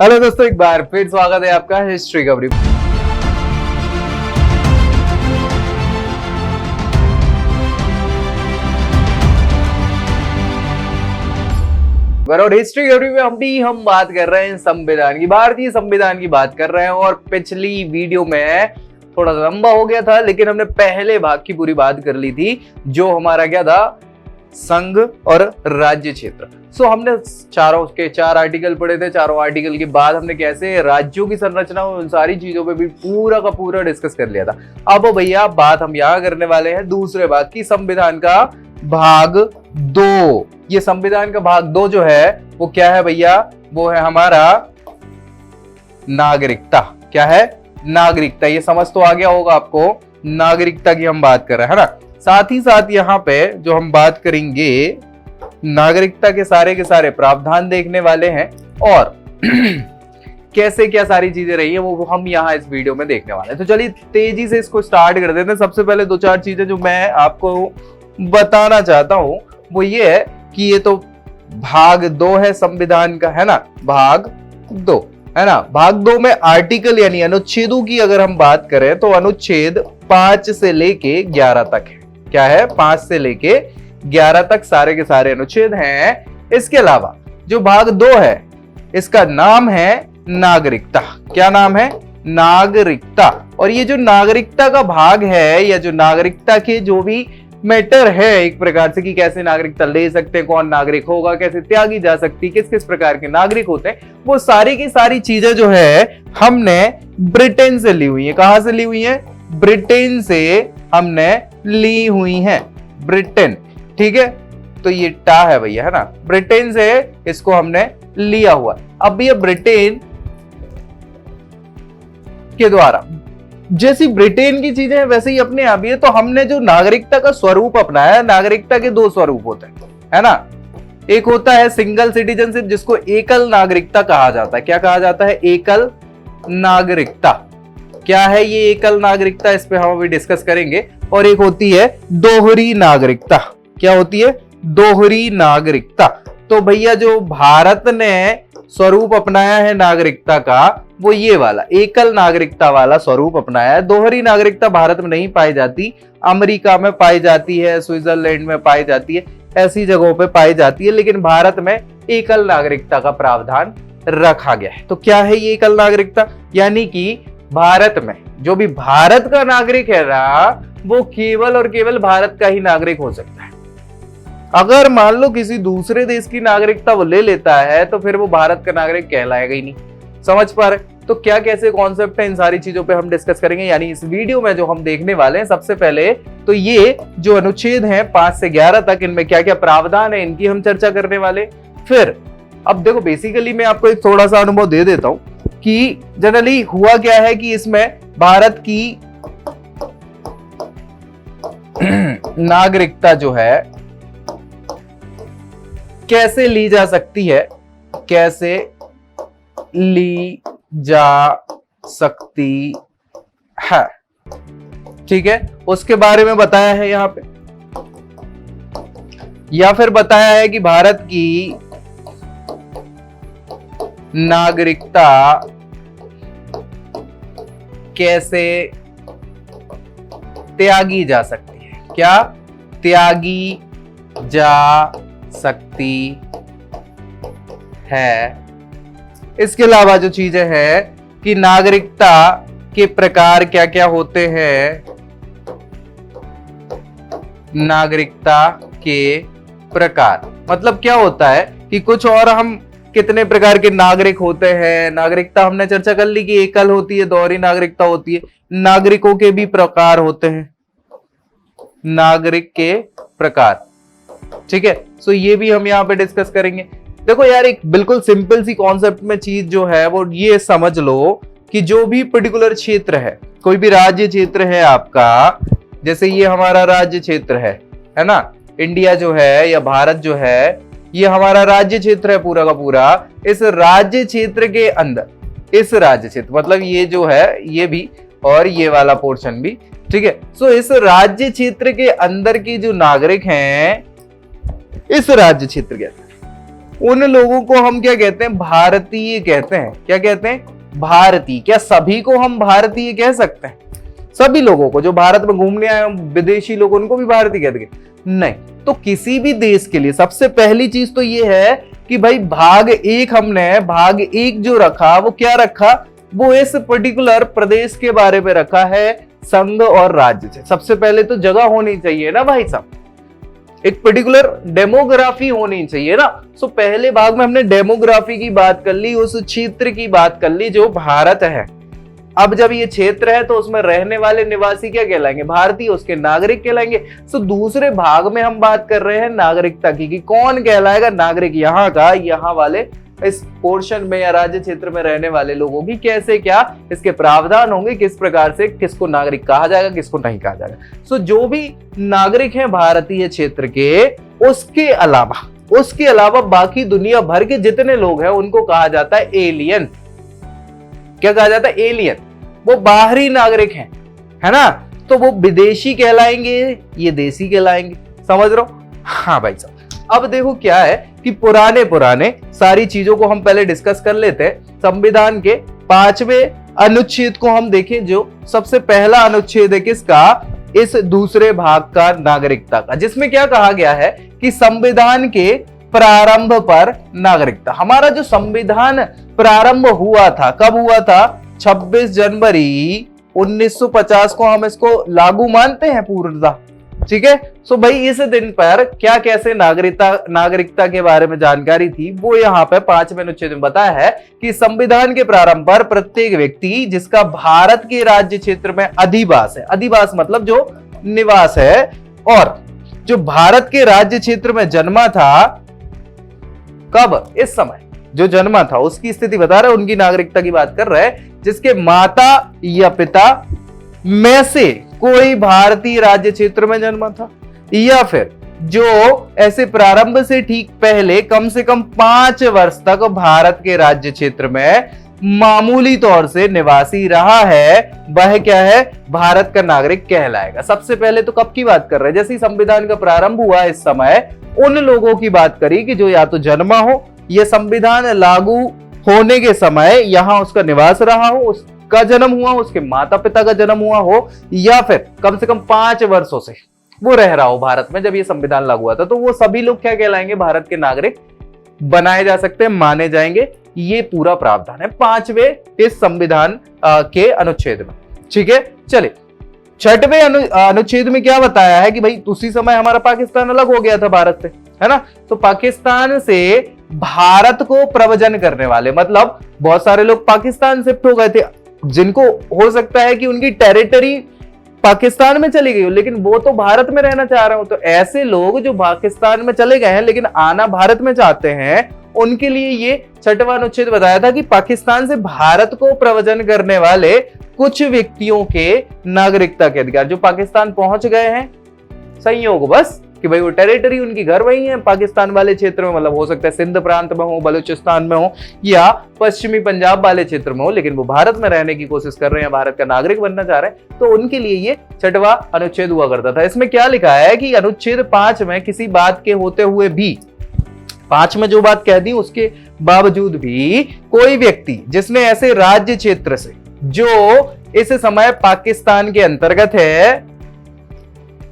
Hello दोस्तों, एक बार फिर स्वागत है आपका हिस्ट्री कवरी और हिस्ट्री कवरी में हम बात कर रहे हैं संविधान की, भारतीय संविधान की बात कर रहे हैं। और पिछली वीडियो में थोड़ा लंबा हो गया था, लेकिन हमने पहले भाग की पूरी बात कर ली थी, जो हमारा क्या था, संघ और राज्य क्षेत्र। सो हमने चार आर्टिकल पढ़े थे। चारों आर्टिकल के बाद हमने कैसे राज्यों की संरचना, उन सारी चीजों पे भी पूरा का पूरा डिस्कस कर लिया था। अब भैया बात हम यहाँ करने वाले हैं दूसरे भाग की, संविधान का भाग 2। ये संविधान का भाग 2 जो है वो क्या है भैया, वो है हमारा नागरिकता। क्या है? नागरिकता। ये समझ तो आ गया होगा आपको, नागरिकता की हम बात कर रहे हैं, है ना। साथ ही साथ यहाँ पे जो हम बात करेंगे, नागरिकता के सारे प्रावधान देखने वाले हैं और कैसे क्या सारी चीजें रही है वो हम यहाँ इस वीडियो में देखने वाले हैं। तो चलिए तेजी से इसको स्टार्ट कर देते हैं। सबसे पहले 2-4 चीजें जो मैं आपको बताना चाहता हूं वो ये है कि ये तो भाग 2 है संविधान का, है ना, भाग 2, है ना। भाग 2 में आर्टिकल यानी अनुच्छेदों की अगर हम बात करें तो अनुच्छेद 5 से लेके 11 तक है। क्या है? 5 से लेके 11 तक सारे के सारे अनुच्छेद हैं। इसके अलावा जो भाग 2 है इसका नाम है नागरिकता। क्या नाम है? नागरिकता। और ये जो नागरिकता का भाग है, या जो नागरिकता के जो भी मैटर है एक प्रकार से, कि कैसे नागरिकता ले सकते हैं, कौन नागरिक होगा, कैसे त्यागी जा सकती, किस किस प्रकार के नागरिक होते हैं, वो सारी की सारी चीजें जो है हमने ब्रिटेन से ली हुई है। कहां से ली हुई है? ब्रिटेन से हमने ली हुई है। ब्रिटेन, ठीक है। तो ये टा है भैया, है ना, ब्रिटेन से इसको हमने लिया हुआ। अब ये ब्रिटेन के द्वारा जैसी ब्रिटेन की चीजें हैं वैसे ही अपने यहाँ भी है। तो हमने जो नागरिकता का स्वरूप अपनाया, नागरिकता के 2 स्वरूप होते हैं, है ना। एक होता है सिंगल सिटीजनशिप, जिसको एकल नागरिकता कहा जाता है। क्या कहा जाता है? एकल नागरिकता। क्या है ये एकल नागरिकता? इस पे हम अभी डिस्कस करेंगे। और एक होती है दोहरी नागरिकता। क्या होती है? दोहरी नागरिकता। तो भैया जो भारत ने स्वरूप अपनाया है नागरिकता का, वो ये वाला एकल नागरिकता वाला स्वरूप अपनाया है। दोहरी नागरिकता भारत में नहीं पाई जाती, अमेरिका में पाई जाती है, स्विट्जरलैंड में पाई जाती है, ऐसी जगहों पे पाई जाती है, लेकिन भारत में एकल नागरिकता का प्रावधान रखा गया है। तो क्या है ये एकल नागरिकता? यानी कि भारत में जो भी भारत का नागरिक है ना, वो केवल और केवल भारत का ही नागरिक हो सकता है। अगर मान लो किसी दूसरे देश की नागरिकता वो ले लेता है तो फिर वो भारत का नागरिक कहलाएगा ही नहीं। समझ पा रहे? तो क्या कैसे कॉन्सेप्ट है, इन सारी चीजों पे हम डिस्कस करेंगे। यानी इस वीडियो में जो हम देखने वाले हैं, सबसे पहले तो ये जो अनुच्छेद हैं 5 से 11 तक, इनमें क्या क्या प्रावधान है इनकी हम चर्चा करने वाले। फिर अब देखो, बेसिकली मैं आपको एक थोड़ा सा अनुभव दे देता हूं कि जनरली हुआ क्या है कि इसमें भारत की नागरिकता जो है कैसे ली जा सकती है, कैसे ली जा सकती है, ठीक है, उसके बारे में बताया है यहां पे। या फिर बताया है कि भारत की नागरिकता कैसे त्यागी जा सकती है। क्या? त्यागी जा सकती है। इसके अलावा जो चीजें हैं कि नागरिकता के प्रकार क्या क्या होते हैं, नागरिकता के प्रकार मतलब क्या होता है कि कुछ और हम कितने प्रकार के नागरिक होते हैं। नागरिकता हमने चर्चा कर ली कि एकल होती है, दोहरी नागरिकता होती है। नागरिकों के भी प्रकार होते हैं, नागरिक के प्रकार, ठीक है। सो ये भी हम यहाँ पे डिस्कस करेंगे। देखो यार, एक बिल्कुल सिंपल सी कॉन्सेप्ट में चीज जो है वो ये समझ लो कि जो भी पर्टिकुलर क्षेत्र है, कोई भी राज्य क्षेत्र है आपका, जैसे ये हमारा राज्य क्षेत्र है ना, इंडिया जो है या भारत जो है, ये हमारा राज्य क्षेत्र है पूरा का पूरा। इस राज्य क्षेत्र के अंदर, इस राज्य क्षेत्र मतलब ये जो है ये भी और ये वाला पोर्शन भी, ठीक है। सो इस राज्य क्षेत्र के अंदर की जो नागरिक हैं, इस राज्य क्षेत्र के अंदर उन लोगों को हम क्या कहते हैं, भारतीय कहते हैं। क्या कहते हैं, भारतीय। क्या सभी को हम भारतीय कह सकते हैं? सभी लोगों को जो भारत में घूमने आए विदेशी लोग, उनको भी भारतीय कहते हैं? नहीं। तो किसी भी देश के लिए सबसे पहली चीज तो ये है कि भाई भाग एक, हमने भाग एक जो रखा वो क्या रखा, वो इस पर्टिकुलर प्रदेश के बारे में रखा है, संघ और राज्य से। सबसे पहले तो जगह होनी चाहिए ना भाई साहब, एक पर्टिकुलर डेमोग्राफी होनी चाहिए ना। सो पहले भाग में हमने डेमोग्राफी की बात कर ली, उस क्षेत्र की बात कर ली जो भारत है। अब जब ये क्षेत्र है तो उसमें रहने वाले निवासी क्या कहलाएंगे, भारतीय, उसके नागरिक कहलाएंगे। सो दूसरे भाग में हम बात कर रहे हैं नागरिकता की, कि कौन कहलाएगा नागरिक, यहाँ का, यहाँ वाले इस पोर्शन में या राज्य क्षेत्र में रहने वाले लोगों की कैसे क्या इसके प्रावधान होंगे, किस प्रकार से किसको नागरिक कहा जाएगा, किसको नहीं कहा जाएगा। सो जो भी नागरिक हैं भारतीय क्षेत्र के, उसके अलावा बाकी दुनिया भर के जितने लोग हैं उनको कहा जाता है एलियन। क्या कहा जाता है, एलियन। वो बाहरी नागरिक हैं, है ना। तो वो विदेशी कहलाएंगे, ये देसी कहलाएंगे। समझ रहे हो? हाँ भाई साहब। अब देखो क्या है कि पुराने सारी चीजों को हम पहले डिस्कस कर लेते हैं। संविधान के 5वें अनुच्छेद को हम देखें, जो सबसे पहला अनुच्छेद है किसका, इस दूसरे भाग का, नागरिकता का, जिसमें क्या कहा गया है कि संविधान के प्रारंभ पर नागरिकता। हमारा जो संविधान प्रारंभ हुआ था, कब हुआ था, 26 जनवरी 1950 को हम इसको लागू मानते हैं पूर्णतः। ठीक है। सो भाई इस दिन पर क्या कैसे नागरिकता के बारे में जानकारी थी, वो यहाँ पे 5वें अनुच्छेद में बताया है कि संविधान के प्रारंभ पर प्रत्येक व्यक्ति जिसका भारत के राज्य क्षेत्र में अधिवास है, अधिवास मतलब जो निवास है, और जो भारत के राज्य क्षेत्र में जन्मा था, कब, इस समय जो जन्मा था उसकी स्थिति बता रहे, उनकी नागरिकता की बात कर रहे हैं, जिसके माता या पिता में से कोई भारतीय राज्य क्षेत्र में जन्मा था, या फिर जो ऐसे प्रारंभ से ठीक पहले कम से कम 5 वर्ष तक भारत के राज्य क्षेत्र में मामूली तौर से निवासी रहा है, वह क्या है, भारत का नागरिक कहलाएगा। सबसे पहले तो कब की बात कर रहे हैं, जैसे संविधान का प्रारंभ हुआ इस समय उन लोगों की बात करी कि जो या तो जन्मा हो, यह संविधान लागू होने के समय यहां उसका निवास रहा हो, उसका जन्म हुआ, उसके माता पिता का जन्म हुआ हो, या फिर कम से कम 5 वर्षों से वो रह रहा हो भारत में जब ये संविधान लागू हुआ था। तो वो सभी लोग क्या कहलाएंगे, भारत के नागरिक बनाए जा सकते हैं, माने जाएंगे। ये पूरा प्रावधान है 5वें इस संविधान के अनुच्छेद में। ठीक है। चलिए 6वें अनुच्छेद में क्या बताया है कि भाई उसी समय हमारा पाकिस्तान अलग हो गया था भारत से, है ना। तो पाकिस्तान से भारत को प्रव्रजन करने वाले, मतलब बहुत सारे लोग पाकिस्तान शिफ्ट हो गए थे, जिनको हो सकता है कि उनकी टेरिटरी पाकिस्तान में चली गई हो, लेकिन वो तो भारत में रहना चाह रहे हो। तो ऐसे लोग जो पाकिस्तान में चले गए हैं लेकिन आना भारत में चाहते हैं, उनके लिए ये 6वां अनुच्छेद बताया था कि पाकिस्तान से भारत को प्रव्रजन करने वाले कुछ व्यक्तियों के नागरिकता के अधिकार, जो पाकिस्तान पहुंच गए हैं संयोग बस कि भाई वो टेरिटरी उनकी घर वही है पाकिस्तान वाले क्षेत्र में, मतलब हो सकता है सिंध प्रांत में हो, बलूचिस्तान में हो, या पश्चिमी पंजाब वाले क्षेत्र में हो, लेकिन वो भारत में रहने की कोशिश कर रहे हैं, भारत का नागरिक बनना चाह रहे हैं, तो उनके लिए ये 6वां अनुच्छेद हुआ करता था। इसमें क्या लिखा है कि अनुच्छेद 5 में किसी बात के होते हुए भी, 5 में जो बात कह दी उसके बावजूद भी, कोई व्यक्ति जिसने ऐसे राज्य क्षेत्र से जो इस समय पाकिस्तान के अंतर्गत है,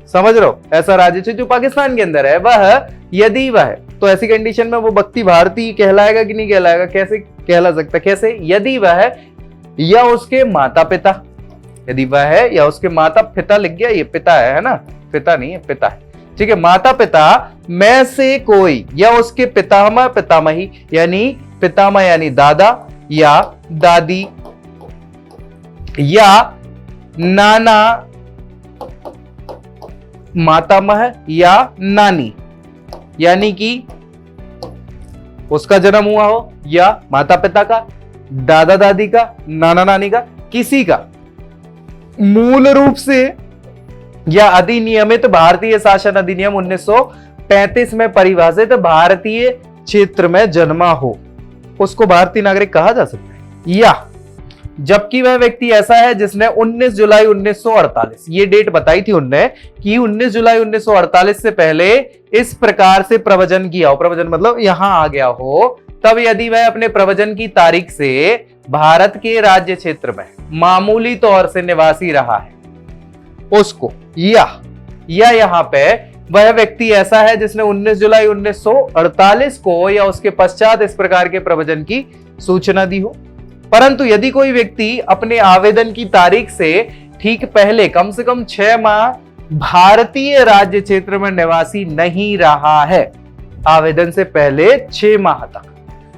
समझ रहे हो, ऐसा राज्य क्षेत्र जो पाकिस्तान के अंदर है, वह यदि वह, तो ऐसी कंडीशन में वो व्यक्ति भारतीय कहलाएगा कि नहीं कहलाएगा, कैसे कहला सकता, कैसे, यदि वह या उसके माता पिता, यदि वह है या उसके माता पिता, लिख गया ये पिता है ना, पिता नहीं है, पिता है। ठीक है। माता पिता में से कोई या उसके पितामह पितामही, यानी पितामह यानी दादा या दादी, या नाना मातामह या नानी, यानी कि उसका जन्म हुआ हो, या माता पिता का, दादा दादी का, नाना नानी का, किसी का मूल रूप से या अधिनियमित भारतीय शासन अधिनियम 1935 में परिभाषित भारतीय क्षेत्र में जन्मा हो, उसको भारतीय नागरिक कहा जा सकता है। या जबकि वह व्यक्ति ऐसा है जिसने 19 जुलाई 1948 ये डेट बताई थी उनने कि 19 जुलाई 1948 से पहले इस प्रकार से प्रवचन किया हो, प्रवचन मतलब यहां आ गया हो, तब यदि वह अपने प्रवचन की तारीख से भारत के राज्य क्षेत्र में मामूली तौर से निवासी रहा है उसको, या यहां पे वह व्यक्ति ऐसा है जिसने 19 जुलाई 1948 को या उसके पश्चात इस प्रकार के प्रवचन की सूचना दी हो। परंतु यदि कोई व्यक्ति अपने आवेदन की तारीख से ठीक पहले कम से कम 6 माह भारतीय राज्य क्षेत्र में निवासी नहीं रहा है, आवेदन से पहले 6 माह तक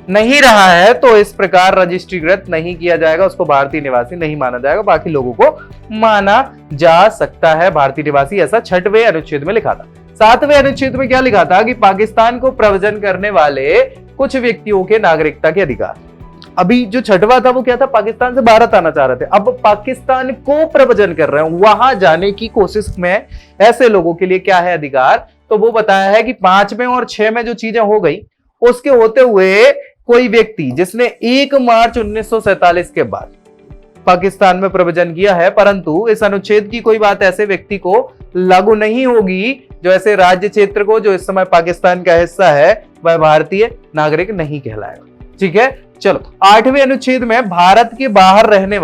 नहीं रहा है, तो इस प्रकार रजिस्ट्रीकृत नहीं किया जाएगा, उसको भारतीय निवासी नहीं माना जाएगा, बाकी लोगों को माना जा सकता है भारतीय निवासी। ऐसा 6वें अनुच्छेद में लिखा था। 7वें अनुच्छेद में क्या लिखा था कि पाकिस्तान को प्रव्रजन करने वाले कुछ व्यक्तियों के नागरिकता के अधिकार। अभी जो 6वां था वो क्या था, पाकिस्तान से भारत आना चाह रहे थे, अब पाकिस्तान को प्रव्रजन कर रहे हैं, वहां जाने की कोशिश में ऐसे लोगों के लिए क्या है अधिकार, तो वो बताया है कि 5 में और 6 में जो चीजें हो गई उसके होते हुए कोई व्यक्ति जिसने 1 मार्च 1947 के बाद पाकिस्तान में प्रव्रजन किया है, परंतु इस अनुच्छेद की कोई बात ऐसे व्यक्ति को लागू नहीं होगी जो ऐसे राज्य क्षेत्र को जो इस समय पाकिस्तान का हिस्सा है वह भारतीय नागरिक नहीं कहलाएगा। ठीक है, चलो 8वें अनुच्छेद में भारत के बाहर रहने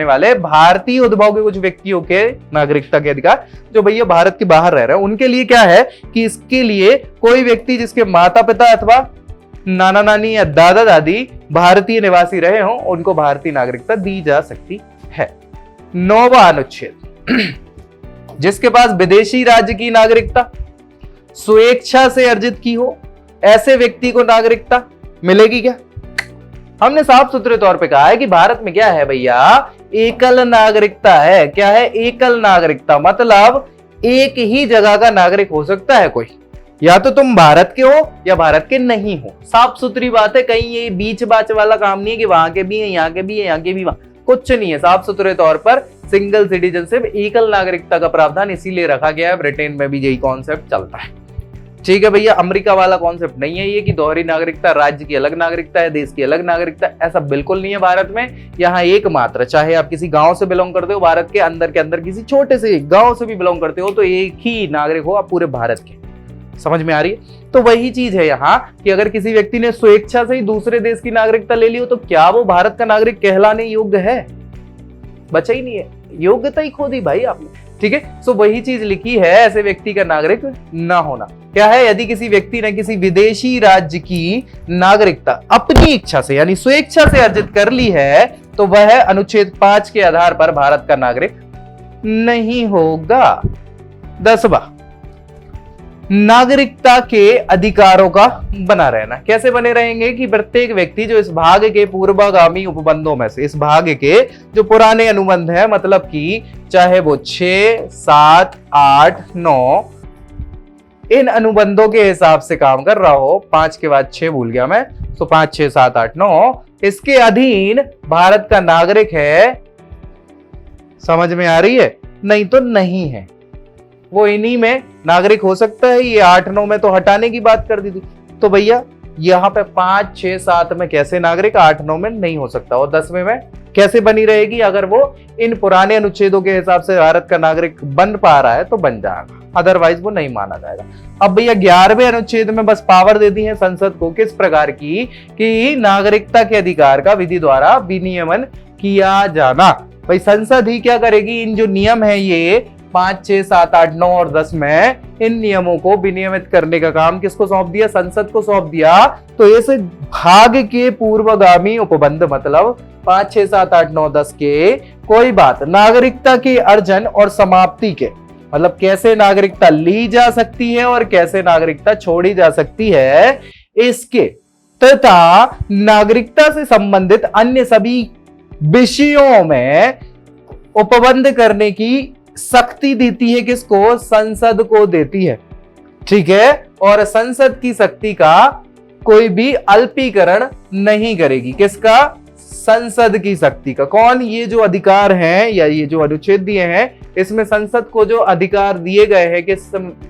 वाले भारतीय उद्भव के कुछ व्यक्तियों के नागरिकता के अधिकार, जो भैया भारत के बाहर रह रहे हैं उनके लिए क्या है कि इसके लिए कोई व्यक्ति जिसके माता पिता अथवा नाना नानी या दादा दादी भारतीय निवासी रहे हों उनको भारतीय नागरिकता दी जा सकती है। 9वां अनुच्छेद, जिसके पास विदेशी राज्य की नागरिकता स्वेच्छा से अर्जित की हो ऐसे व्यक्ति को नागरिकता मिलेगी क्या? हमने साफ सुथरे तौर पे कहा है कि भारत में क्या है भैया, एकल नागरिकता है। क्या है? एकल नागरिकता, मतलब एक ही जगह का नागरिक हो सकता है कोई, या तो तुम भारत के हो या भारत के नहीं हो। साफ सुथरी बात है, कहीं ये बीच बाच वाला काम नहीं है कि वहां के भी है, यहाँ के भी है, यहाँ के भी, वहां कुछ नहीं है। साफ सुथरे तौर पर सिंगल सिटीजनशिप, एकल नागरिकता का प्रावधान इसीलिए रखा गया है। ब्रिटेन में भी यही कॉन्सेप्ट चलता है। ठीक है भैया, अमेरिका वाला कॉन्सेप्ट नहीं है ये कि दोहरी नागरिकता, राज्य की अलग नागरिकता है, देश की अलग नागरिकता, ऐसा बिल्कुल नहीं है भारत में। यहाँ एकमात्र, चाहे आप किसी गांव से बिलोंग करते हो, भारत के अंदर किसी छोटे से गांव से भी बिलोंग करते हो, तो एक ही नागरिक हो आप पूरे भारत के। समझ में आ रही है? तो वही चीज है यहाँ कि अगर किसी व्यक्ति ने स्वेच्छा से ही दूसरे देश की नागरिकता ले ली हो तो क्या वो भारत का नागरिक कहलाने योग्य है? बचा ही नहीं है, योग्यता ही खो दी भाई आपने। ठीक है, सो वही चीज लिखी है, ऐसे व्यक्ति का नागरिक ना होना। क्या है? यदि किसी व्यक्ति ने किसी विदेशी राज्य की नागरिकता अपनी इच्छा से यानी स्वेच्छा से अर्जित कर ली है तो वह अनुच्छेद 5 के आधार पर भारत का नागरिक नहीं होगा। 10वां, नागरिकता के अधिकारों का बना रहना। कैसे बने रहेंगे कि प्रत्येक व्यक्ति जो इस भाग के पूर्वगामी उपबंधों में से, इस भाग के जो पुराने अनुबंध है, मतलब कि चाहे वो 6, 7, 8, 9 इन अनुबंधों के हिसाब से काम कर रहा हो, 5 के बाद 6 भूल गया मैं, तो 5, 6, 7, 8, 9 इसके अधीन भारत का नागरिक है। समझ में आ रही है? नहीं तो नहीं है, वो इन्हीं में नागरिक हो सकता है। ये 8, 9 में तो हटाने की बात कर दी थी, तो भैया यहाँ पे 5, 6, 7 में कैसे नागरिक, 8, 9 में नहीं हो सकता, और 10वें में कैसे बनी रहेगी? अगर वो इन पुराने अनुच्छेदों के हिसाब से भारत का नागरिक बन पा रहा है तो बन जाएगा, अदरवाइज वो नहीं माना जाएगा। अब भैया 11वें अनुच्छेद में बस पावर दे दी है संसद को, किस प्रकार की कि नागरिकता के अधिकार का विधि द्वारा विनियमन किया जाना। भाई संसद ही क्या करेगी? इन जो नियम है ये 5, 6, 7, 8, 9 और 10 में, इन नियमों को विनियमित करने का काम किसको सौंप दिया? संसद को सौंप दिया। तो इस भाग के पूर्वगामी उपबंध मतलब 5, 6, 7, 8, 9, 10 के कोई बात नागरिकता के अर्जन और समाप्ति के, मतलब कैसे नागरिकता ली जा सकती है और कैसे नागरिकता छोड़ी जा सकती है, इसके तथा नागरिकता से संबंधित अन्य सभी विषयों में उपबंध करने की शक्ति देती है किसको? संसद को देती है। ठीक है, और संसद की शक्ति का कोई भी अल्पीकरण नहीं करेगी। किसका? संसद की शक्ति का। कौन? ये जो अधिकार हैं या ये जो अनुच्छेद दिए हैं, इसमें संसद को जो अधिकार दिए गए हैं कि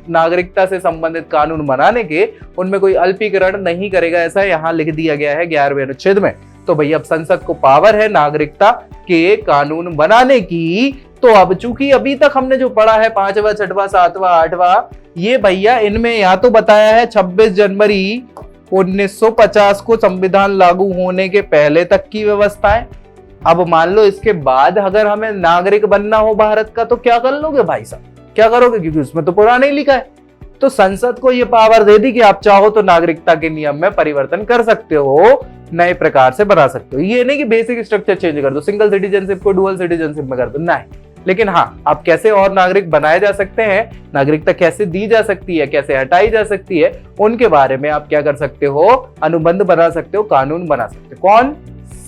नागरिकता से संबंधित कानून बनाने के, उनमें कोई अल्पीकरण नहीं करेगा, ऐसा यहां लिख दिया गया है 11वें अनुच्छेद में। तो भैया अब संसद को पावर है नागरिकता के कानून बनाने की। तो अब चूंकि अभी तक हमने जो पढ़ा है 5वां 6वां 7वां 8वां, ये भैया इनमें या तो बताया है 26 जनवरी 1950 को संविधान लागू होने के पहले तक की व्यवस्थाएं। अब मान लो इसके बाद अगर हमें नागरिक बनना हो भारत का तो क्या कर लोगे भाई साहब, क्या करोगे, क्योंकि उसमें तो पुराना ही लिखा है। तो संसद को ये पावर दे दी कि आप चाहो तो नागरिकता के नियम में परिवर्तन कर सकते हो, नए प्रकार से बना सकते हो। ये नहीं कि बेसिक स्ट्रक्चर चेंज कर दो, सिंगल सिटीजनशिप को डुअल सिटीजनशिप में कर दो, नहीं। लेकिन हाँ, आप कैसे और नागरिक बनाए जा सकते हैं, नागरिकता कैसे दी जा सकती है, कैसे हटाई जा सकती है, उनके बारे में आप क्या कर सकते हो, अनुबंध बना सकते हो, कानून बना सकते हो। कौन?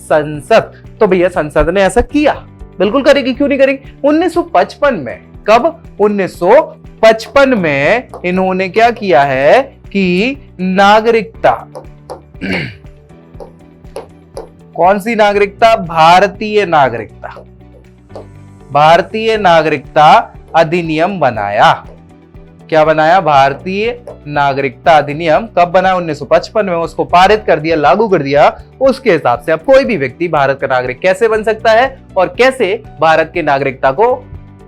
संसद। तो भैया संसद ने ऐसा किया, बिल्कुल करेगी, क्यों नहीं करेगी। 1955 में, कब? 1955 में इन्होंने क्या किया है कि नागरिकता कौन सी नागरिकता? भारतीय नागरिकता, भारतीय नागरिकता अधिनियम बनाया। क्या बनाया? भारतीय नागरिकता अधिनियम। कब बना? 1955 में। उसको पारित कर दिया, लागू कर दिया। उसके हिसाब से अब कोई भी व्यक्ति भारत का नागरिक कैसे बन सकता है और कैसे भारत की नागरिकता को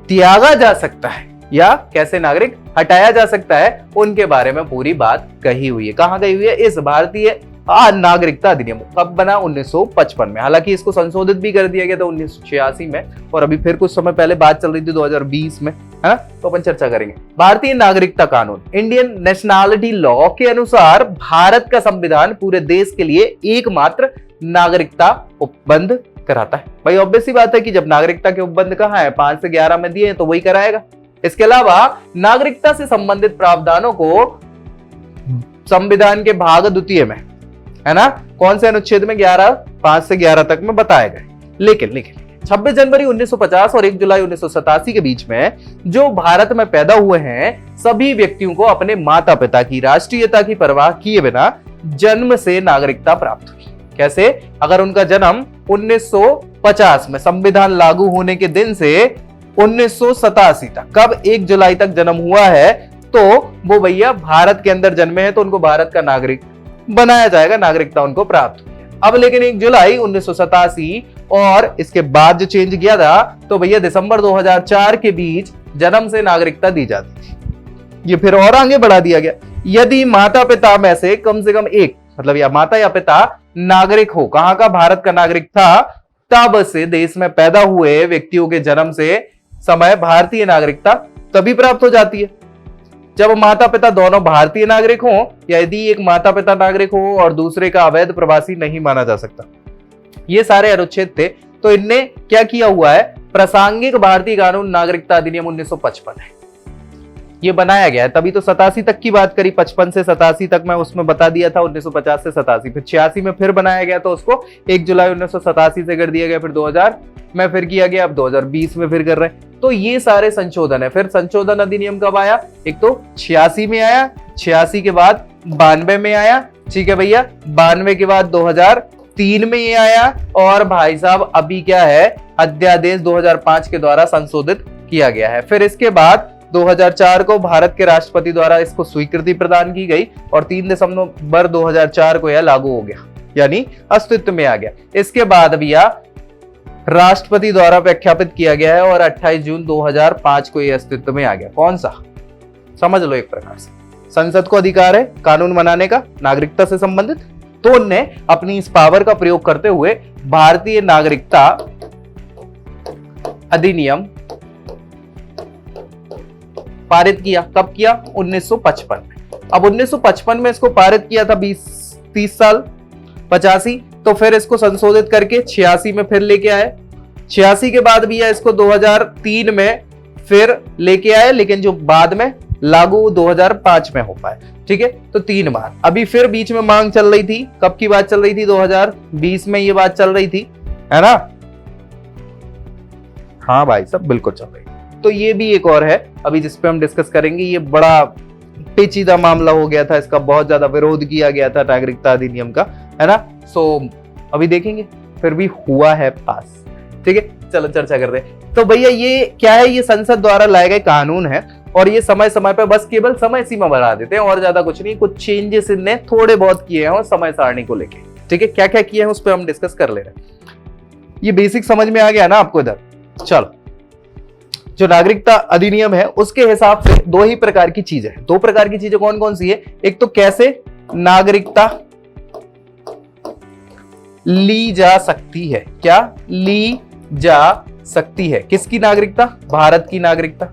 त्यागा जा सकता है या कैसे नागरिक हटाया जा सकता है, उनके बारे में पूरी बात कही हुई है। कहां कही हुई है? इस भारतीय नागरिकता अधिनियम। कब बना? 1955 में। हालांकि इसको संशोधित भी कर दिया गया था 1986 में, और अभी फिर कुछ समय पहले बात चल रही थी 2020 में, है ना, तो अपन चर्चा करेंगे। भारतीय नागरिकता कानून, इंडियन नेशनैलिटी लॉ के अनुसार भारत का संविधान पूरे देश के लिए एकमात्र नागरिकता उपबंध कराता है। भाई ऑब्वियस सी बात है कि जब नागरिकता के उपबंध कहाँ है, 5 से 11 में दिए हैं, तो वही कराएगा। इसके अलावा नागरिकता से संबंधित प्रावधानों को संविधान के भाग द्वितीय में, है ना, कौन से अनुच्छेद में? 5 से 11 तक में बताए गए। लेकिन 26 जनवरी 1950 और 1 जुलाई 1987 के बीच में जो भारत में पैदा हुए हैं सभी व्यक्तियों को अपने माता पिता की राष्ट्रीयता की परवाह किए बिना जन्म से नागरिकता प्राप्त हुई। कैसे? अगर उनका जन्म 1950 में संविधान लागू होने के दिन से 1987 तक, कब? 1 जुलाई तक जन्म हुआ है, तो वो भैया भारत के अंदर जन्मे हैं, तो उनको भारत का नागरिक बनाया जाएगा, नागरिकता उनको प्राप्त हुई है। अब लेकिन 1 जुलाई 1987 और इसके बाद जो चेंज किया था, तो भैया दिसंबर 2004 के बीच जन्म से नागरिकता दी जाती थी। ये फिर और आगे बढ़ा दिया गया, यदि माता पिता में से कम एक, मतलब या माता या पिता नागरिक हो, कहां का? भारत का नागरिक था, तब से देश में पैदा हुए व्यक्तियों के जन्म से समय भारतीय नागरिकता तभी प्राप्त हो जाती है जब माता पिता दोनों भारतीय नागरिक हों, या यदि एक माता पिता नागरिक हो और दूसरे का अवैध प्रवासी नहीं माना जा सकता। ये सारे अनुच्छेद थे। तो इनने क्या किया हुआ है? प्रासंगिक भारतीय कानून नागरिकता अधिनियम 1955 है, ये बनाया गया है। तभी तो 87 तक की बात करी, 55 से 87 तक मैं उसमें बता दिया था, 1950 से 87, फिर 86 में फिर बनाया गया, तो उसको 1 जुलाई 1987 से कर दिया गया, फिर 2000 में फिर किया गया, अब 2020 में फिर कर रहे हैं। तो ये सारे संशोधन है। फिर संशोधन अधिनियम कब आया? एक तो 86 में आया, 86 के बाद 92 में आया, ठीक है भैया, 92 के बाद 2003 में ये आया, और भाई साहब अभी क्या है, अध्यादेश 2005 के द्वारा संशोधित किया गया है। फिर इसके बाद 2004 को भारत के राष्ट्रपति द्वारा इसको स्वीकृति प्रदान की गई और 3 दिसंबर 2004 को यह लागू हो गया, यानी अस्तित्व में आ गया। इसके बाद भैया राष्ट्रपति द्वारा प्रख्यापित किया गया है और 28 जून 2005 को यह अस्तित्व में आ गया। कौन सा? समझ लो एक प्रकार से संसद को अधिकार है कानून बनाने का नागरिकता से संबंधित, तो उनने अपनी इस पावर का प्रयोग करते हुए भारतीय नागरिकता अधिनियम पारित किया। कब किया? 1955 में। अब 1955 में इसको पारित किया था 30 साल 85, तो फिर इसको संशोधित करके 86 में फिर लेके आए। 86 के बाद भी इसको 2003 में फिर लेके आए, लेकिन जो बाद में लागू 2005 में हो पाए, ठीक है। तो 3 बार। अभी फिर बीच में मांग चल रही थी, कब की बात चल रही थी? 2020 में ये बात चल रही थी, है ना? हाँ भाई सब बिल्कुल चल रही। तो ये भी एक और है अभी जिसपे हम डिस्कस करेंगे। ये बड़ा पेचीदा मामला हो गया था, इसका बहुत ज्यादा विरोध किया गया था नागरिकता अधिनियम का, है ना। सो अभी देखेंगे, फिर भी हुआ है पास, ठीक है। चलो चर्चा करते हैं। तो भैया ये क्या है? ये संसद द्वारा लाए गए कानून है और ये समय समय पे बस केवल समय सीमा बढ़ा देते हैं और ज्यादा कुछ नहीं। कुछ चेंजेस इनने थोड़े बहुत किए हैं और समय सारणी को लेके। ठीक है, क्या क्या किया है उस पर हम डिस्कस कर ले रहे हैं। ये बेसिक समझ में आ गया ना आपको इधर। चलो, जो नागरिकता अधिनियम है उसके हिसाब से दो ही प्रकार की चीजें हैं। दो प्रकार की चीजें कौन कौन सी है? एक तो कैसे नागरिकता ली जा सकती है, क्या ली जा सकती है, किसकी नागरिकता? भारत की नागरिकता,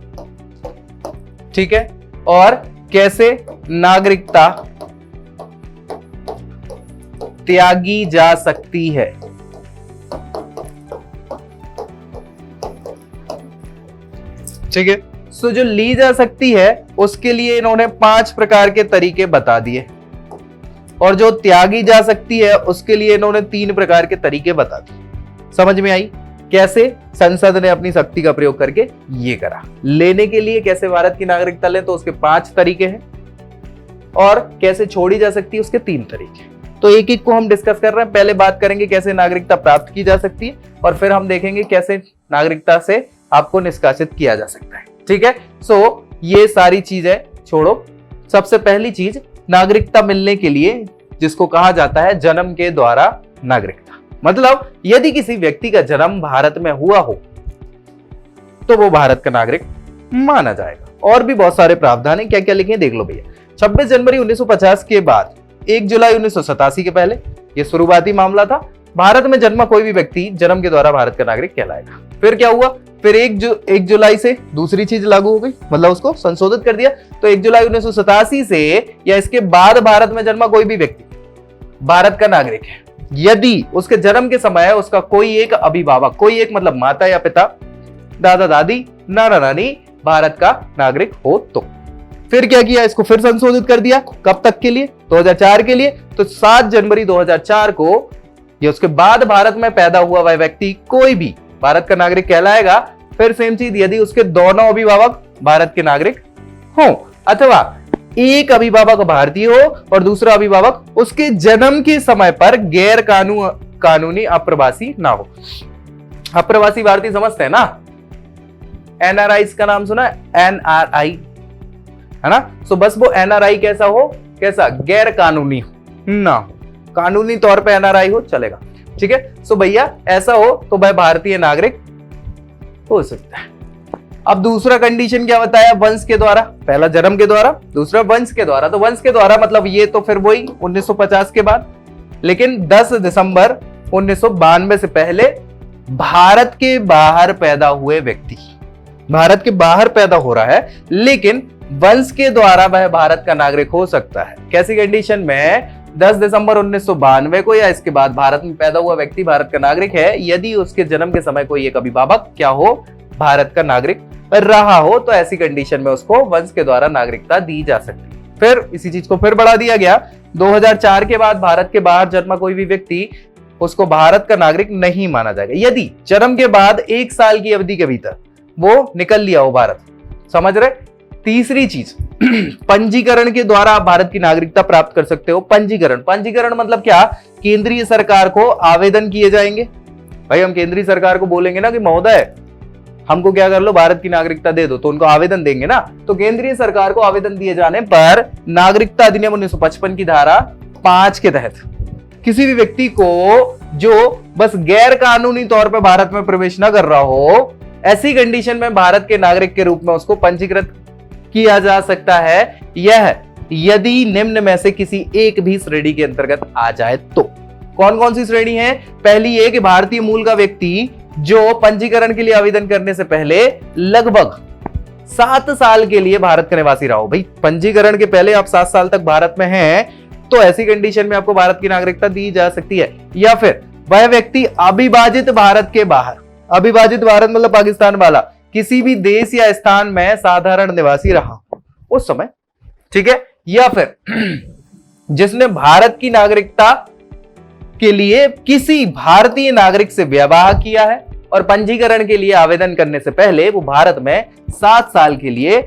ठीक है। और कैसे नागरिकता त्यागी जा सकती है, ठीक है। सो जो ली जा सकती है उसके लिए इन्होंने 5 प्रकार के तरीके बता दिए, और जो त्यागी जा सकती है उसके लिए इन्होंने 3 प्रकार के तरीके बता दिए। समझ में आई कैसे संसद ने अपनी शक्ति का प्रयोग करके ये करा? लेने के लिए कैसे भारत की नागरिकता ले तो उसके 5 तरीके हैं, और कैसे छोड़ी जा सकती है उसके 3 तरीके। तो एक एक को हम डिस्कस कर रहे हैं। पहले बात करेंगे कैसे नागरिकता प्राप्त की जा सकती है, और फिर हम देखेंगे कैसे नागरिकता से आपको निष्कासित किया जा सकता है, ठीक है। सो ये सारी चीजें छोड़ो। सबसे पहली चीज, नागरिकता मिलने के लिए जिसको कहा जाता है जन्म के द्वारा नागरिकता, मतलब यदि किसी व्यक्ति का जन्म भारत में हुआ हो तो वो भारत का नागरिक माना जाएगा। और भी बहुत सारे प्रावधान है, क्या क्या लिखे देख लो भैया। 26 जनवरी 1950 के बाद 1 जुलाई 1987 के पहले, ये शुरुआती मामला था, भारत में जन्मा कोई भी व्यक्ति जन्म के द्वारा भारत का नागरिक कहलाएगा। फिर क्या हुआ? फिर 1 जुलाई से दूसरी चीज लागू हो गई, मतलब उसको संशोधित कर दिया। तो 1 जुलाई 1987 से या इसके बाद भारत में जन्मा कोई भी व्यक्ति भारत का नागरिक है यदि उसके जन्म के समय उसका कोई एक अभिभावक, कोई एक मतलब माता या पिता, दादा दादी, नाना नानी भारत का नागरिक हो तो। फिर क्या किया? इसको फिर संशोधित कर दिया। कब तक के लिए? 2004 के लिए। तो 7 जनवरी 2004 को या उसके बाद भारत में पैदा हुआ वह व्यक्ति कोई भी भारत का नागरिक कहलाएगा। फिर सेम चीज, यदि उसके दोनों अभिभावक भारत के नागरिक हो, अथवा एक अभिभावक भारतीय हो और दूसरा अभिभावक उसके जन्म के समय पर गैर कानूनी अप्रवासी ना हो। अप्रवासी भारतीय समझते हैं ना? एनआरआई का नाम सुना है? एनआरआई है ना? सो बस वो एनआरआई कैसा हो? कैसा? गैर कानूनी ना हो, कानूनी तौर पे एनआरआई हो चलेगा, ठीक है। सो भैया ऐसा हो तो भाई भारतीय नागरिक हो सकता है। अब दूसरा कंडीशन क्या बताया? वंश के द्वारा। पहला जन्म के द्वारा, दूसरा वंश के द्वारा। तो वंश के द्वारा मतलब ये तो फिर वही 1950 के बाद, लेकिन 10 दिसंबर 1992 से पहले भारत के बाहर पैदा हुए व्यक्ति, भारत के बाहर पैदा हो रहा है लेकिन वंश के द्वारा वह भारत का नागरिक हो सकता है। कैसी कंडीशन में? 10 दिसंबर 1992 को या इसके बाद भारत में पैदा हुआ व्यक्ति भारत का नागरिक है यदि उसके जन्म के समय कोई एक अभिभावक क्या हो? भारत का नागरिक रहा हो। तो ऐसी कंडीशन में उसको वंश के द्वारा नागरिकता दी जा सकती है। फिर इसी चीज को फिर बढ़ा दिया गया। 2004 के बाद भारत के बाहर जन्मा कोई भी व्यक्ति, उसको भारत का नागरिक नहीं माना जाएगा यदि जन्म के बाद 1 साल की अवधि के भीतर वो निकल लिया हो भारत। समझ रहे? तीसरी चीज, पंजीकरण के द्वारा आप भारत की नागरिकता प्राप्त कर सकते हो। पंजीकरण मतलब क्या? केंद्रीय सरकार को आवेदन किए जाएंगे। भाई हम केंद्रीय सरकार को बोलेंगे ना कि महोदय हमको क्या कर लो, भारत की नागरिकता दे दो, तो उनको आवेदन देंगे ना। तो केंद्रीय सरकार को आवेदन दिए जाने पर नागरिकता अधिनियम 1955 की धारा 5 के तहत किसी भी व्यक्ति को जो बस गैर कानूनी तौर पर भारत में प्रवेश न कर रहा हो, ऐसी कंडीशन में भारत के नागरिक के रूप में उसको पंजीकृत किया जा सकता है, यह यदि निम्न में से किसी एक भी श्रेणी के अंतर्गत आ जाए तो। कौन कौन सी श्रेणी है? पहली है कि भारतीय मूल का व्यक्ति जो पंजीकरण के लिए आवेदन करने से पहले लगभग 7 साल के लिए भारत का निवासी रहा हो। भाई पंजीकरण के पहले आप 7 साल तक भारत में हैं तो ऐसी कंडीशन में आपको भारत की नागरिकता दी जा सकती है। या फिर वह व्यक्ति अविभाजित भारत के बाहर, अविभाजित भारत मतलब पाकिस्तान वाला, किसी भी देश या स्थान में साधारण निवासी रहा उस समय, ठीक है। या फिर जिसने भारत की नागरिकता के लिए किसी भारतीय नागरिक से विवाह किया है और पंजीकरण के लिए आवेदन करने से पहले वो भारत में 7 साल के लिए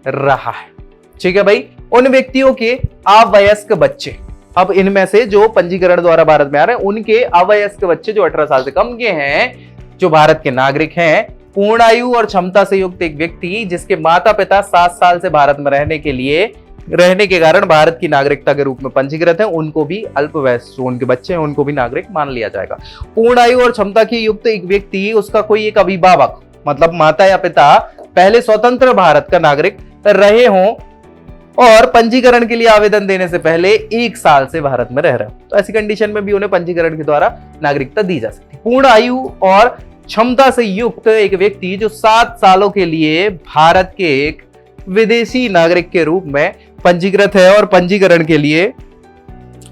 रहा है, ठीक है भाई। उन व्यक्तियों के अवयस्क बच्चे, अब इनमें से जो पंजीकरण द्वारा भारत में आ रहे हैं उनके अवयस्क बच्चे जो 18 साल से कम के हैं, जो भारत के नागरिक हैं, पूर्ण आयु और क्षमता से युक्त एक व्यक्ति जिसके माता पिता 7 साल से भारत में रहने के लिए रहने के कारण भारत की नागरिकता के रूप में पंजीकृत है, उनको भी अल्पवयस्क जो उनके बच्चे हैं उनको भी नागरिक मान लिया जाएगा। पूर्ण आयु और क्षमता की युक्त एक व्यक्ति, उसका कोई एक अभिभावक मतलब माता या पिता पहले स्वतंत्र भारत का नागरिक रहे हों और पंजीकरण के लिए आवेदन देने से पहले 1 साल से भारत में रह रहे हो, तो ऐसी कंडीशन में भी उन्हें पंजीकरण के द्वारा नागरिकता दी जा सकती है। पूर्ण आयु और क्षमता से युक्त एक व्यक्ति जो 7 सालों के लिए भारत के एक विदेशी नागरिक के रूप में पंजीकृत है और पंजीकरण के लिए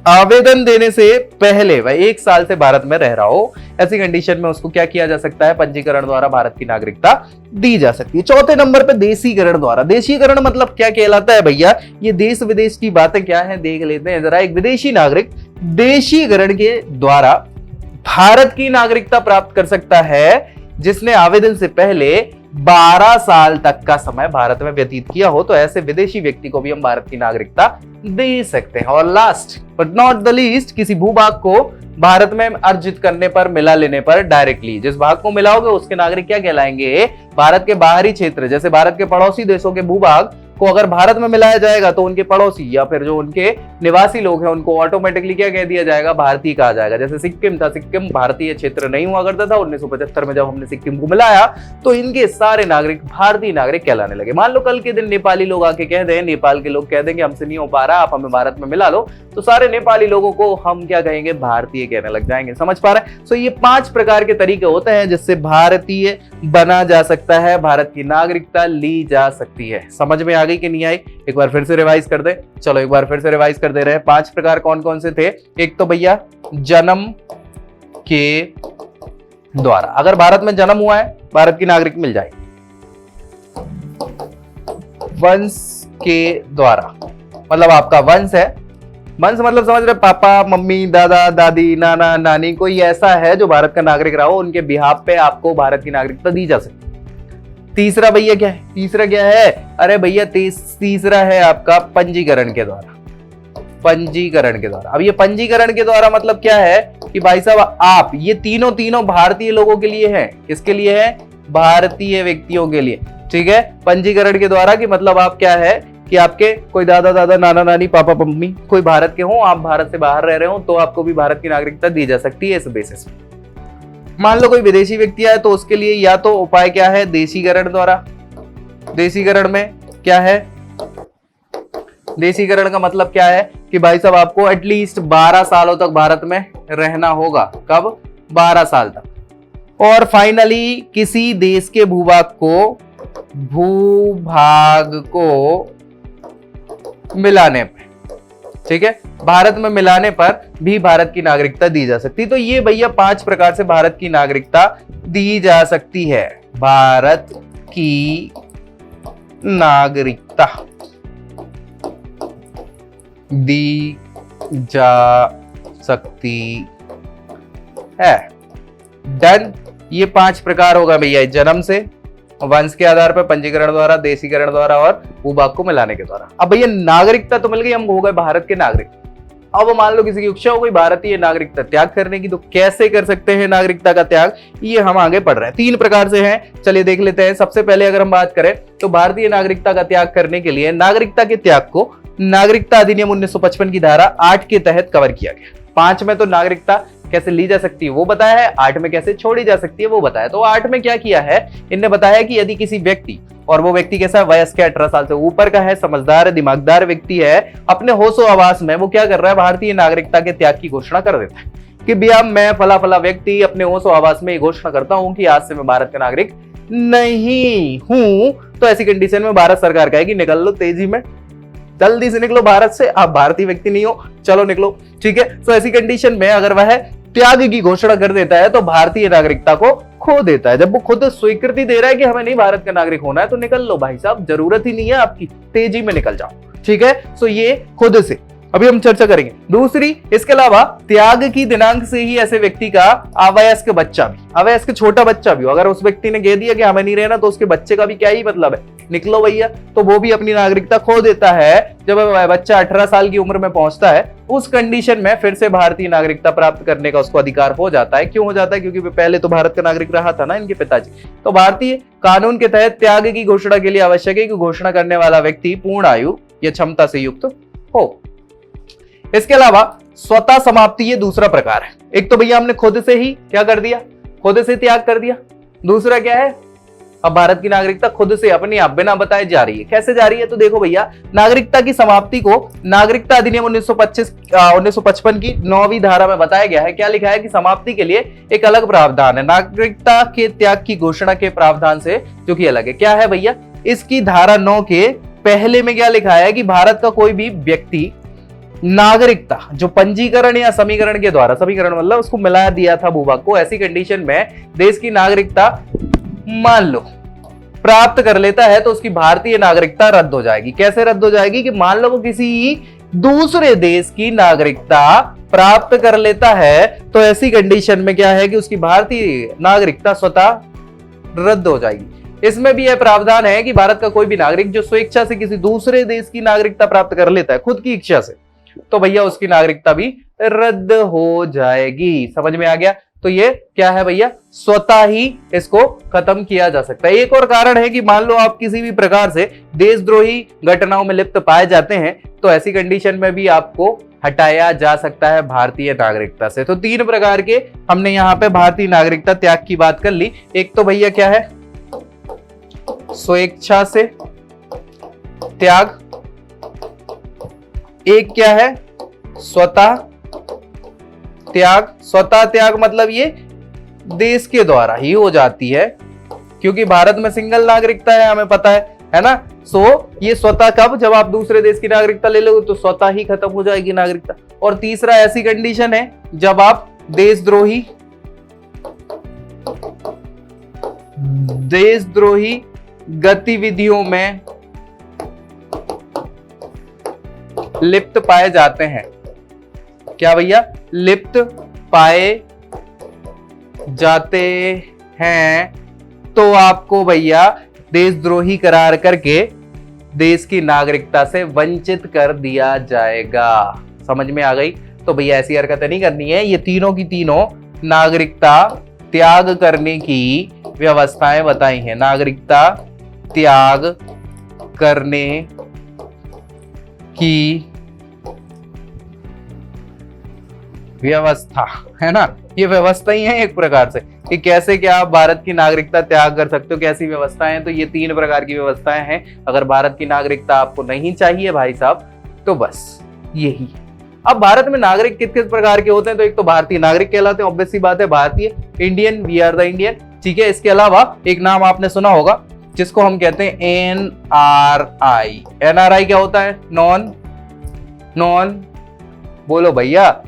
आवेदन देने से पहले वह 1 साल से भारत में रह रहा हो, ऐसी कंडीशन में उसको क्या किया जा सकता है, पंजीकरण द्वारा भारत की नागरिकता दी जा सकती है। चौथे नंबर पे देशीकरण द्वारा। देशीकरण मतलब क्या कहलाता है भैया, ये देश विदेश की बातें क्या है देख लेते हैं जरा। एक विदेशी नागरिक देशीकरण के द्वारा भारत की नागरिकता प्राप्त कर सकता है जिसने आवेदन से पहले 12 साल तक का समय भारत में व्यतीत किया हो, तो ऐसे विदेशी व्यक्ति को भी हम भारत की नागरिकता दे सकते हैं। और last but not the least, किसी भूभाग को भारत में अर्जित करने पर, मिला लेने पर डायरेक्टली जिस भाग को मिलाओगे उसके नागरिक क्या कहलाएंगे, भारत के बाहरी क्षेत्र जैसे भारत के पड़ोसी देशों के भूभाग को अगर भारत में मिलाया जाएगा तो उनके पड़ोसी या फिर जो उनके निवासी लोग हैं उनको ऑटोमेटिकली क्या कह दिया जाएगा, भारतीय कहा जाएगा। जैसे सिक्किम था, सिक्किम भारतीय क्षेत्र नहीं हुआ करता था, 1975 में जब हमने सिक्किम को मिलाया तो इनके सारे नागरिक भारतीय नागरिक कहलाने लगे। मान लो कल के दिन नेपाली लोग आके कह दें, नेपाल के लोग कह देंगे हमसे नहीं हो पा रहा, आप हमें भारत में मिला लो, तो सारे नेपाली लोगों को हम क्या कहेंगे, भारतीय कहने लग जाएंगे। समझ पा रहे हैं? सो ये 5 प्रकार के तरीके होते हैं जिससे भारतीय बना जा सकता है, भारत की नागरिकता ली जा सकती है। समझ में आ गई कि नहीं आई? एक बार फिर से रिवाइज कर दे। चलो एक बार फिर से रिवाइज कर दे रहे हैं। 5 प्रकार कौन कौन से थे? एक तो भैया जन्म के द्वारा, अगर भारत में जन्म हुआ है भारत की नागरिक मिल जाएगी। वंश के द्वारा, मतलब आपका वंश है, वंश मतलब समझ रहे, पापा मम्मी दादा दादी नाना नानी कोई ऐसा है जो भारत का नागरिक रहा हो, उनके बिहाफ पे आपको भारत की नागरिकता दी जा सकती है। तीसरा भैया क्या है? तीसरा क्या है? अरे भैया तीसरा है आपका पंजीकरण के द्वारा। पंजीकरण के द्वारा, अब ये पंजीकरण के द्वारा मतलब क्या है कि भाई साहब आप ये तीनों भारतीय लोगों के लिए हैं। किसके लिए है? भारतीय व्यक्तियों के लिए। ठीक है, पंजीकरण के द्वारा की मतलब आप क्या है कि आपके कोई दादा दादा नाना नानी पापा मम्मी कोई भारत के हो, आप भारत से बाहर रह रहे हो, तो आपको भी भारत की नागरिकता दी जा सकती है इस बेसिस पे। मान लो कोई विदेशी व्यक्ति है तो उसके लिए या तो उपाय क्या है, देशीकरण द्वारा। देशीकरण में क्या है? देशीकरण का मतलब क्या है कि भाई साहब आपको एटलीस्ट 12 सालों तक भारत में रहना होगा। कब? 12 साल तक। और फाइनली किसी देश के भूभाग को मिलाने पे, ठीक है, भारत में मिलाने पर भी भारत की नागरिकता दी जा सकती है। तो ये भैया 5 प्रकार से भारत की नागरिकता दी जा सकती है। भारत की नागरिकता दी जा सकती है। डन। ये 5 प्रकार होगा भैया, जन्म से, वंश के आधार पर, पंजीकरण द्वारा, देशीकरण द्वारा और भूभाग को मिलाने के द्वारा। अब भैया नागरिकता तो मिल गई, हम हो गए भारत के नागरिक। अब मान लो किसी की इच्छा हो गई भारतीय नागरिकता त्याग करने की, तो कैसे कर सकते हैं नागरिकता का त्याग, ये हम आगे पढ़ रहे हैं। 3 प्रकार से हैं, चलिए देख लेते हैं। सबसे पहले अगर हम बात करें तो भारतीय नागरिकता का त्याग करने के लिए नागरिकता के त्याग को नागरिकता अधिनियम 1955 की धारा 8 के तहत कवर किया गया। 5 में तो नागरिकता कैसे ली जा सकती है वो बताया है, 8 में कैसे छोड़ी जा सकती है वो बताया। तो 8 में क्या किया है, इनने बताया कि यदि किसी व्यक्ति, और वो व्यक्ति कैसा है, वयस्क है, 18 साल से ऊपर का है, समझदार दिमागदार व्यक्ति है, अपने होशो आवास में वो क्या कर रहा है, भारतीय नागरिकता के त्याग की घोषणा कर देता है कि भैया मैं फला फला व्यक्ति अपने होशो आवास में घोषणा करता हूं कि आज से मैं भारत का नागरिक नहीं हूं। तो ऐसी कंडीशन में भारत सरकार कहेगी निकल लो, तेजी में जल्दी से निकलो भारत से, आप भारतीय व्यक्ति नहीं हो, चलो निकलो। ठीक है, तो ऐसी कंडीशन में अगर वह त्याग की घोषणा कर देता है तो भारतीय नागरिकता को खो देता है। जब वो खुद स्वीकृति दे रहा है कि हमें नहीं भारत का नागरिक होना है, तो निकल लो भाई साहब, जरूरत ही नहीं है आपकी, तेजी में निकल जाओ। ठीक है, सो ये खुद से अभी हम चर्चा करेंगे। दूसरी, इसके अलावा त्याग की दिनांक से ही ऐसे व्यक्ति का अवयस्क बच्चा भी, अवयस्क छोटा बच्चा भी, अगर उस व्यक्ति ने कह दिया कि हमें नहीं रहना, तो उसके बच्चे का भी क्या ही मतलब है, निकलो भैया, तो वो भी अपनी नागरिकता खो देता है। जब बच्चा 18 साल की उम्र में पहुंचता है, उस कंडीशन में फिर से भारतीय नागरिकता प्राप्त करने का उसको अधिकार हो जाता है। क्यों हो जाता है? क्योंकि पहले तो भारत का नागरिक रहा था ना इनके पिताजी। तो भारतीय कानून के तहत त्याग की घोषणा के लिए आवश्यक है कि घोषणा करने वाला व्यक्ति पूर्ण आयु या क्षमता से युक्त हो। इसके अलावा स्वतः समाप्ति ये दूसरा प्रकार है। एक तो भैया हमने खुद से ही क्या कर दिया, खुद से त्याग कर दिया। दूसरा क्या है, अब भारत की नागरिकता खुद से अपने आप बिना बताए जा रही है। कैसे जा रही है, तो देखो भैया, नागरिकता की समाप्ति को नागरिकता अधिनियम 1955 की 9वीं धारा में बताया गया है। क्या लिखा है कि समाप्ति के लिए एक अलग प्रावधान है, नागरिकता के त्याग की घोषणा के प्रावधान से, जो कि अलग है। क्या है भैया, इसकी धारा 9 के पहले में क्या लिखा है कि भारत का कोई भी व्यक्ति नागरिकता जो पंजीकरण या समीकरण के द्वारा, समीकरण मतलब उसको मिला दिया था भूभाग को, ऐसी कंडीशन में देश की नागरिकता मान लो प्राप्त कर लेता है तो उसकी भारतीय नागरिकता रद्द हो जाएगी। कैसे रद्द हो जाएगी कि मान लो वो किसी दूसरे देश की नागरिकता प्राप्त कर लेता है तो ऐसी कंडीशन में क्या है कि उसकी भारतीय नागरिकता स्वतः रद्द हो जाएगी। इसमें भी यह प्रावधान है कि भारत का कोई भी नागरिक जो स्वेच्छा से किसी दूसरे देश की नागरिकता प्राप्त कर लेता है खुद की इच्छा से, तो भैया उसकी नागरिकता भी रद्द हो जाएगी। समझ में आ गया? तो ये क्या है भैया, स्वतः ही इसको खत्म किया जा सकता है। एक और कारण है कि मान लो आप किसी भी प्रकार से देशद्रोही घटनाओं में लिप्त पाए जाते हैं तो ऐसी कंडीशन में भी आपको हटाया जा सकता है भारतीय नागरिकता से। तो 3 प्रकार के हमने यहाँ पे भारतीय नागरिकता त्याग की बात कर ली। एक तो भैया क्या है, स्वेच्छा से त्याग। एक क्या है, स्वतः त्याग। स्वतः त्याग मतलब ये देश के द्वारा ही हो जाती है, क्योंकि भारत में सिंगल नागरिकता है, हमें पता है ना। सो ये स्वतः कब, जब आप दूसरे देश की नागरिकता ले लोगे तो स्वतः ही खत्म हो जाएगी नागरिकता। और तीसरा ऐसी कंडीशन है जब आप देशद्रोही गतिविधियों में लिप्त पाए जाते हैं। क्या भैया, लिप्त पाए जाते हैं तो आपको भैया देशद्रोही करार करके देश की नागरिकता से वंचित कर दिया जाएगा। समझ में आ गई? तो भैया ऐसी हरकतें नहीं करनी है। ये तीनों की तीनों नागरिकता त्याग करने की व्यवस्थाएं बताई हैं। नागरिकता त्याग करने की व्यवस्था है ना, ये व्यवस्था ही है एक प्रकार से कि कैसे क्या आप भारत की नागरिकता त्याग कर सकते हो, कैसी व्यवस्थाएं हैं। तो ये 3 प्रकार की व्यवस्थाएं हैं। अगर भारत की नागरिकता आपको नहीं चाहिए भाई साहब तो बस यही। अब भारत में नागरिक किस किस प्रकार के होते हैं, तो एक तो भारतीय नागरिक कहलाते हैं, ऑब्वियस सी बात है, भारतीय, Indian, we are the Indian, ठीक है। इसके अलावा एक नाम आपने सुना होगा जिसको हम कहते हैं NRI। NRI क्या होता है, नॉन बोलो भैया,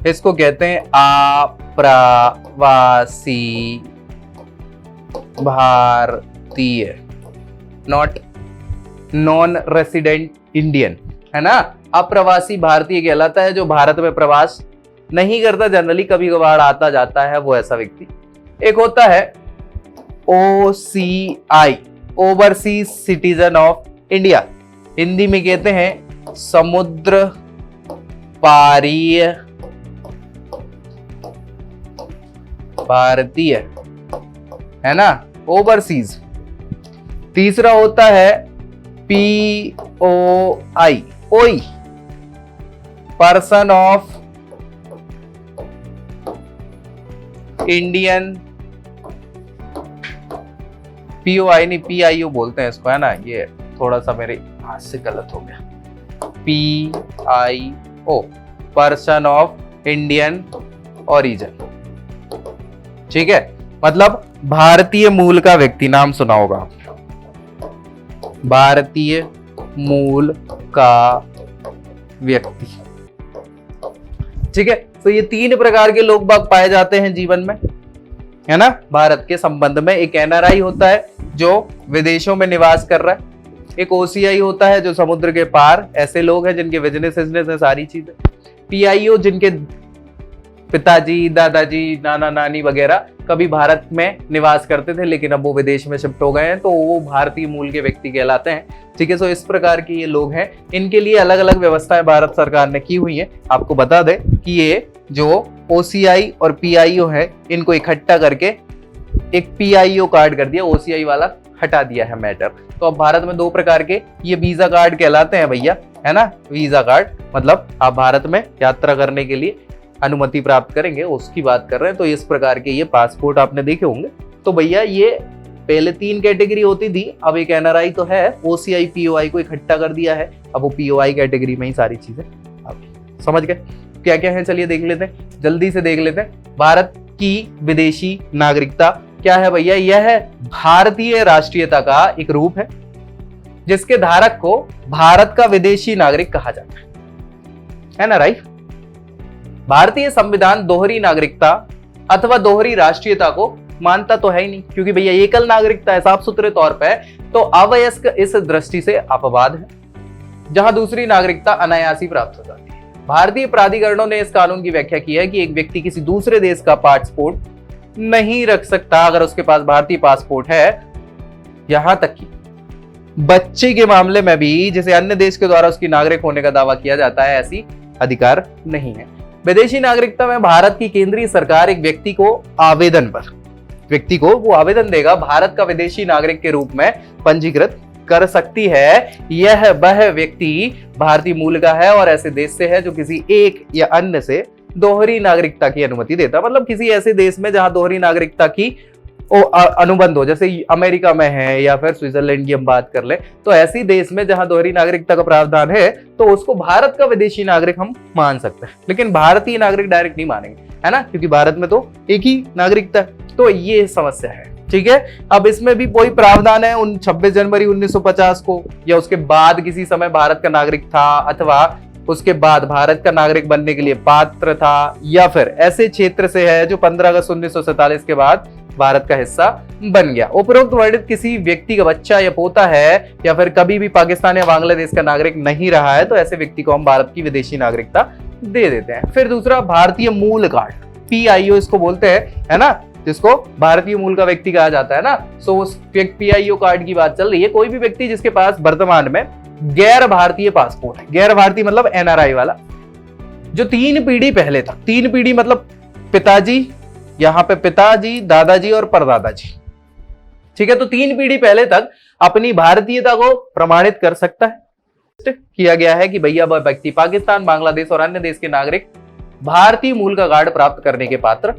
इसको कहते हैं अप्रवासी भारतीय, नॉन रेसिडेंट इंडियन, है ना। अप्रवासी भारतीय कहलाता है जो भारत में प्रवास नहीं करता, जनरली कभी कभार आता जाता है, वो ऐसा व्यक्ति। एक होता है OCI, overseas citizen of India, Hindi में कहते हैं समुद्र पारीय भारतीय, है ना, ओवरसीज। तीसरा होता है POI, ओई, पर्सन ऑफ इंडियन, POI नहीं PIO बोलते हैं इसको, है ना। ये थोड़ा सा मेरे हाथ से गलत हो गया। PIO, person of Indian origin, ठीक है, मतलब भारतीय मूल का व्यक्ति। नाम सुना होगा, भारतीय मूल का व्यक्ति, ठीक है। तो ये 3 प्रकार के लोग बाग पाए जाते हैं जीवन में, है ना। भारत के संबंध में एक NRI होता है जो विदेशों में निवास कर रहा है, एक OCI होता है जो समुद्र के पार, ऐसे लोग हैं जिनके बिजनेस है सारी चीजें। PIO जिनके पिताजी, दादाजी, नाना नानी वगैरह कभी भारत में निवास करते थे लेकिन अब वो विदेश में शिफ्ट हो गए हैं, तो वो भारतीय मूल के व्यक्ति कहलाते हैं, ठीक है। सो इस प्रकार के ये लोग हैं, इनके लिए अलग अलग व्यवस्थाएं भारत सरकार ने की हुई है। आपको बता दें कि ये जो OCI और PIO है, इनको इकट्ठा करके एक PIO कार्ड कर दिया, OCI वाला हटा दिया है मैटर। तो अब भारत में 2 प्रकार के ये वीजा कार्ड कहलाते हैं भैया, है ना। वीजा कार्ड मतलब आप भारत में यात्रा करने के लिए अनुमति प्राप्त करेंगे, उसकी बात कर रहे हैं। तो इस प्रकार के ये पासपोर्ट आपने देखे होंगे। तो भैया ये पहले 3 कैटेगरी होती थी, अब एक NRI तो है, OCI POI को इकट्ठा कर दिया है, अब वो POI कैटेगरी में ही सारी चीजें। अब समझ गए क्या क्या है, चलिए देख लेते हैं, जल्दी से देख लेते हैं। भारत की विदेशी नागरिकता क्या है भैया, यह है भारतीय राष्ट्रीयता का एक रूप है जिसके धारक को भारत का विदेशी नागरिक कहा जाता है ना, राइट। भारतीय संविधान दोहरी नागरिकता अथवा दोहरी राष्ट्रीयता को मानता तो है ही नहीं, क्योंकि भैया एकल नागरिकता है साफ सुथरे तौर पे, तो अवयस्क इस दृष्टि से अपवाद है, जहां दूसरी नागरिकता अनायास ही प्राप्त हो जाती है। भारतीय प्राधिकरणों ने इस कानून की व्याख्या की है कि एक व्यक्ति किसी दूसरे देश का पासपोर्ट नहीं रख सकता अगर उसके पास भारतीय पासपोर्ट है। यहां तक कि बच्चे के मामले में भी जिसे अन्य देश के द्वारा उसकी नागरिक होने का दावा किया जाता है, ऐसी अधिकार नहीं है। विदेशी नागरिकता में भारत की केंद्रीय सरकार एक व्यक्ति को वो आवेदन देगा, भारत का विदेशी नागरिक के रूप में पंजीकृत कर सकती है। यह वह व्यक्ति भारतीय मूल का है और ऐसे देश से है जो किसी एक या अन्य से दोहरी नागरिकता की अनुमति देता, मतलब किसी ऐसे देश में जहां दोहरी नागरिकता की अनुबंध हो, जैसे अमेरिका में है या फिर स्विट्जरलैंड की हम बात कर ले, तो ऐसी देश में जहां दोहरी नागरिकता का प्रावधान है तो उसको भारत का विदेशी नागरिक हम मान सकते हैं, लेकिन भारतीय नागरिक डायरेक्ट नहीं मानेंगे, है ना, क्योंकि भारत में तो एक ही नागरिकता है। तो ये समस्या है, ठीक है। अब इसमें भी कोई प्रावधान है 26 जनवरी 1950 को या उसके बाद किसी समय भारत का नागरिक था अथवा उसके बाद भारत का नागरिक बनने के लिए पात्र था, या फिर ऐसे क्षेत्र से है जो 15 अगस्त 1947 के बाद भारत का हिस्सा बन गया। उपरोक्त वर्णित किसी व्यक्ति का बच्चा या पोता है या फिर कभी भी पाकिस्तान या बांग्लादेश का नागरिक नहीं रहा है, तो ऐसे व्यक्ति को हम भारत की विदेशी नागरिकता दे देते हैं। फिर दूसरा भारतीय मूल कार्ड, PIO इसको बोलते हैं, है ना, जिसको भारतीय मूल का व्यक्ति कहा जाता है ना। सो उस PIO कार्ड की बात चल रही है। कोई भी व्यक्ति जिसके पास वर्तमान में गैर भारतीय पासपोर्ट है, गैर भारतीय मतलब NRI वाला, जो 3 पीढ़ी पहले था, 3 पीढ़ी मतलब पिताजी, यहां पे पिताजी, दादाजी और परदादाजी, ठीक है। तो 3 पीढ़ी पहले तक अपनी भारतीयता को प्रमाणित कर सकता है। किया गया है कि भैया वह व्यक्ति पाकिस्तान, बांग्लादेश और अन्य देश के नागरिक भारतीय मूल का कार्ड प्राप्त करने के पात्र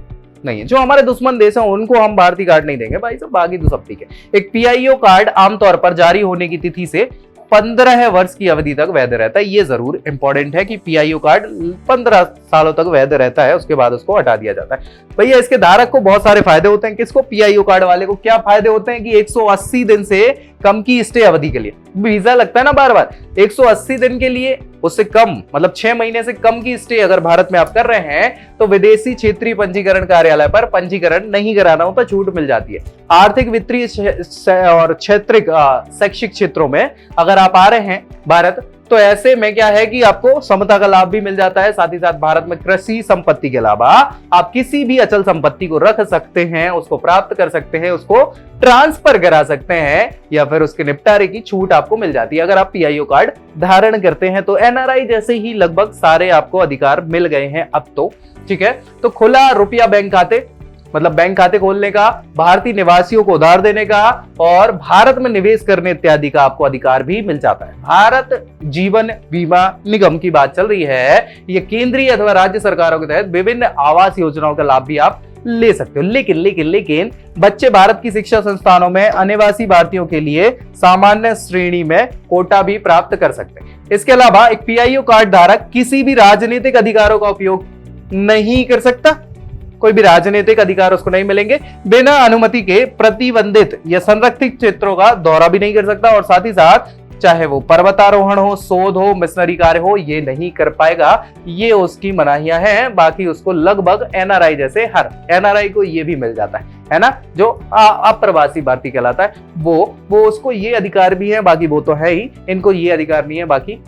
नहीं है। जो हमारे दुश्मन देश हैं उनको हम भारतीय कार्ड नहीं देंगे भाई साहब, बाकी तो सब ठीक है। एक PIO कार्ड आमतौर पर जारी होने की तिथि से 15 वर्ष की अवधि तक वैध रहता है। ये जरूर इंपॉर्टेंट है कि PIO कार्ड 15 सालों तक वैध रहता है, उसके बाद उसको हटा दिया जाता है। भैया इसके धारक को बहुत सारे फायदे होते हैं। किसको? PIO कार्ड वाले को। क्या फायदे होते हैं कि 180 दिन से कम की स्टे अवधि के लिए वीजा लगता है ना बार बार, 180 दिन के लिए उससे कम मतलब 6 महीने से कम की स्टे अगर भारत में आप कर रहे हैं तो विदेशी क्षेत्रीय पंजीकरण कार्यालय पर पंजीकरण नहीं कराना होता, छूट मिल जाती है। आर्थिक, वित्तीय और क्षेत्रिक शैक्षिक क्षेत्रों में अगर आप आ रहे हैं भारत, तो ऐसे में क्या है कि आपको समता का लाभ भी मिल जाता है। साथ ही साथ भारत में कृषि संपत्ति के अलावा आप किसी भी अचल संपत्ति को रख सकते हैं, उसको प्राप्त कर सकते हैं, उसको ट्रांसफर करा सकते हैं, या फिर उसके निपटारे की छूट आपको मिल जाती है अगर आप PIO कार्ड धारण करते हैं। तो NRI जैसे ही लगभग सारे आपको अधिकार मिल गए हैं अब तो, ठीक है। तो खुला रुपया बैंक खाते मतलब बैंक खाते खोलने का, भारतीय निवासियों को उधार देने का और भारत में निवेश करने इत्यादि का आपको अधिकार भी मिल जाता है। भारत जीवन बीमा निगम की बात चल रही है, ये केंद्रीय अथवा राज्य सरकारों के तहत विभिन्न आवास योजनाओं का लाभ भी आप ले सकते हो। लेकिन बच्चे भारत की शिक्षा संस्थानों में अनिवासी भारतीयों के लिए सामान्य श्रेणी में कोटा भी प्राप्त कर सकते हैं। इसके अलावा एक PIO कार्ड धारक किसी भी राजनीतिक अधिकारों का उपयोग नहीं कर सकता, कोई भी राजनीतिक अधिकार उसको नहीं मिलेंगे। बिना अनुमति के प्रतिबंधित या संरक्षित क्षेत्रों का दौरा भी नहीं कर सकता, और साथ ही साथ चाहे वो पर्वतारोहण हो, शोध हो, मिशनरी कार्य हो, ये नहीं कर पाएगा। ये उसकी मनाहियां हैं। बाकी उसको लगभग NRI जैसे हर NRI को ये भी मिल जाता है ना, जो अप्रवासी भारतीय कहलाता है, वो उसको ये अधिकार भी है, बाकी वो तो है ही, इनको ये अधिकार नहीं है, बाकी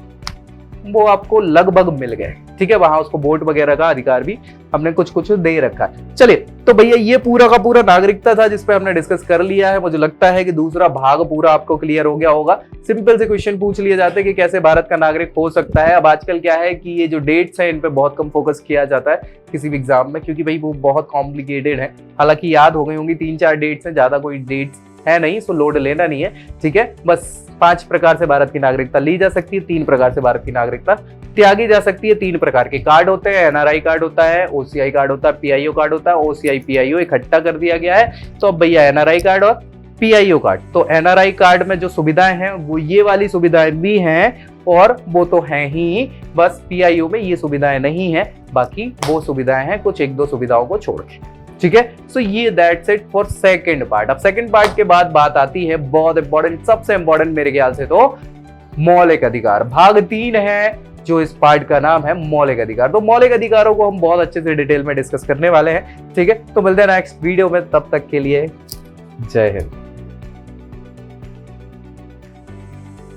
वो आपको लगभग मिल गए, ठीक है। वहां उसको वोट वगैरह का अधिकार भी हमने कुछ कुछ दे रखा है। चलिए, तो भैया ये पूरा का पूरा नागरिकता था जिसपे हमने डिस्कस कर लिया है। मुझे लगता है कि दूसरा भाग पूरा आपको क्लियर हो गया होगा। सिंपल से क्वेश्चन पूछ लिए जाते हैं कि कैसे भारत का नागरिक हो सकता है। अब आजकल क्या है कि ये जो डेट्स हैं इन पे बहुत कम फोकस किया जाता है किसी भी एग्जाम में, क्योंकि भाई वो बहुत कॉम्प्लिकेटेड है। हालांकि याद हो गई होंगी, 3-4 डेट्स हैं, ज्यादा कोई डेट्स है नहीं, सो लोड लेना नहीं है, ठीक है। बस 5 प्रकार से भारत की नागरिकता ली जा सकती है, 3 प्रकार से भारत की नागरिकता त्यागी जा सकती है। 3 प्रकार के कार्ड होते हैं, एनआरआई कार्ड होता है, ओसीआई कार्ड होता है, पीआईओ कार्ड होता है। ओसीआई पीआईओ इकट्ठा कर दिया गया है। तो अब भैया एनआरआई कार्ड और पीआईओ कार्ड, तो एनआरआई कार्ड में जो सुविधाएं हैं वो ये वाली सुविधाएं भी हैं और वो तो हैं ही, बस पीआईओ में ये सुविधाएं नहीं है, बाकी वो सुविधाएं हैं कुछ 1-2 सुविधाओं को छोड़ के, ठीक है। सो ये that's it for second part. अब सेकंड पार्ट के बाद बात आती है बहुत इंपॉर्टेंट, सबसे इंपॉर्टेंट मेरे ख्याल से तो मौलिक अधिकार। भाग 3 है जो इस पार्ट का नाम है मौलिक अधिकार। तो मौलिक अधिकारों को हम बहुत अच्छे से डिटेल में डिस्कस करने वाले हैं, ठीक है। तो मिलते हैं नेक्स्ट वीडियो में, तब तक के लिए जय हिंद।